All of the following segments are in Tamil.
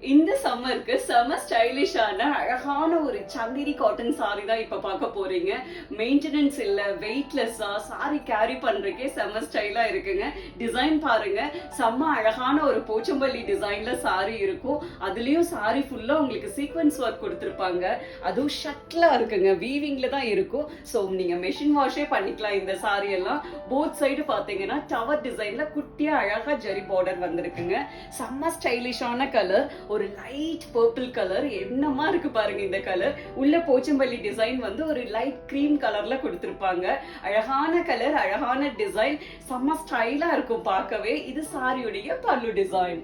இந்த சம்மருக்கு செம ஸ்டைலிஷான அழகான ஒரு சந்திரி காட்டன் சாரி தான் இப்ப பார்க்க போறீங்க. மெயின்டெனன்ஸ் இல்ல, வெயிட்லெஸ்ஸா சாரி கேரி பண்றதுக்கே செம ஸ்டைலா இருக்குங்க. டிசைன் பாருங்க, செம்ம அழகான ஒரு போச்சம்பள்ளி டிசைன்ல சாரி இருக்கும். அதுலயும் சாரி ஃபுல்லா உங்களுக்கு சீக்வன்ஸ் ஒர்க் கொடுத்துருப்பாங்க. அதுவும் ஷட்லா இருக்குங்க, வீவிங்ல தான் இருக்கும். ஸோ நீங்க மெஷின் வாஷே பண்ணிக்கலாம் இந்த சாரி எல்லாம். போத் சைடு பாத்தீங்கன்னா டவர் டிசைன்ல குட்டியா அழகா ஜெரி பார்டர் வந்திருக்குங்க. செம்ம ஸ்டைலிஷான கலர், ஒரு லைட் பர்பிள் கலர். என்னமா இருக்கு பாருங்க இந்த கலர். உள்ள போச்சம்பள்ளி டிசைன் வந்து ஒரு லைட் கிரீம் கலர்ல கொடுத்திருப்பாங்க. அழகான கலர், அழகான டிசைன், செம்ம ஸ்டைலா இருக்கும் பார்க்கவே. இது சாரியுடைய பல்லு டிசைன்.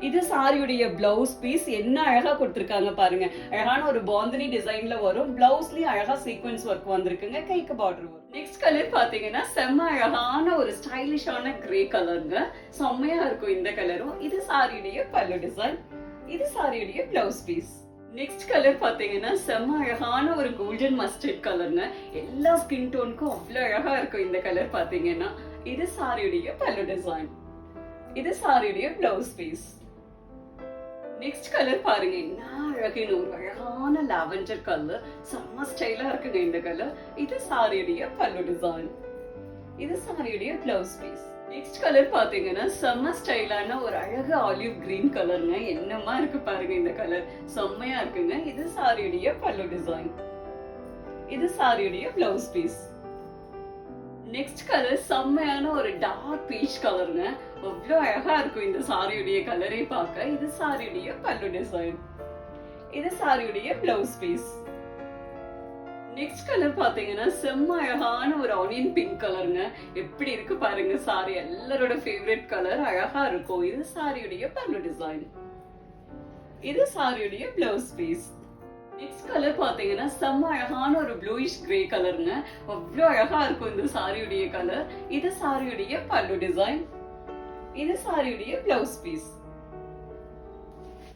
இது சாரியுடைய பிளவுஸ் பீஸ். என்ன அழகா கொடுத்திருக்காங்க பாருங்க. அழகான ஒரு பாந்தினி டிசைன்ல வரும். பிளவுஸ்லயும் அழகா சீக்வன்ஸ் ஒர்க் வந்திருக்குங்க. கைக்கு பார்டர் வரும். நெக்ஸ்ட் கலர் பாத்தீங்கன்னா செம்ம அழகான ஒரு ஸ்டைலிஷான கிரே கலருங்க. செம்மையா இருக்கும் இந்த கலரும். இது சாரியுடைய பல்லு டிசைன். இது சாரியுடைய பிளவுஸ் பீஸ். நெக்ஸ்ட் கலர் பாத்தீங்கன்னா செம்ம அழகான ஒரு கோல்டன் மஸ்டர்ட் கலருங்க. எல்லா ஸ்கின் டோனுக்கும் அவ்வளவு அழகா இருக்கும் இந்த கலர் பாத்தீங்கன்னா. இது சாரியுடைய பல்லு டிசைன். இது சாரியுடைய பிளவுஸ் பீஸ். நெக்ஸ்ட் கலர் பாருங்க, என்ன அழகுன்னு ஒரு அழகான லாவெண்டர் கலர். செம்ம ஸ்டைலா இருக்குங்க இந்த கலர். இது சாரியுடைய பல்லு டிசைன். இது சாரியுடைய பிளவுஸ் பீஸ். நெக்ஸ்ட் கலர் பாத்தீங்கன்னா செம்ம ஸ்டைலான ஒரு அழகு ஆலிவ் கிரீன் கலருங்க. என்னமா இருக்கு பாருங்க இந்த கலர். செம்மையா இருக்குங்க. இது சாரியுடைய பல்லு டிசைன். இது சாரியுடைய பிளவுஸ் பீஸ். நெக்ஸ்ட் கலர் செம்மையான ஒரு டார்க் பீச் கலருங்க. அவ்வளோ அழகா இருக்கும் இந்த சாரியுடைய கலரை பார்க்க. இது சாரியுடைய பல்லு டிசைன். இது சாரியுடைய பிளவுஸ் பீஸ். நெக்ஸ்ட் கலர் பாத்தீங்கன்னா செம்ம அழகான ஒரு ஆனியன் பிங்க் கலருங்க. எப்படி இருக்கு பாருங்க சாரி. எல்லாரோட ஃபேவரட் கலர். அழகா இருக்கும். இது சாரியுடைய பல்லு டிசைன். இது சாரியுடைய பிளவுஸ் பீஸ். நெக்ஸ்ட் கலர் பாத்தீங்கன்னா செம்ம அழகான ஒரு ப்ளூயிஷ் கிரே கலருங்க. அவ்வளோ அழகா இருக்கும் இந்த சாரியுடைய கலர். இது சாரியுடைய பல்லு டிசைன். இது சாரியுடைய பிளவுஸ் பீஸ்.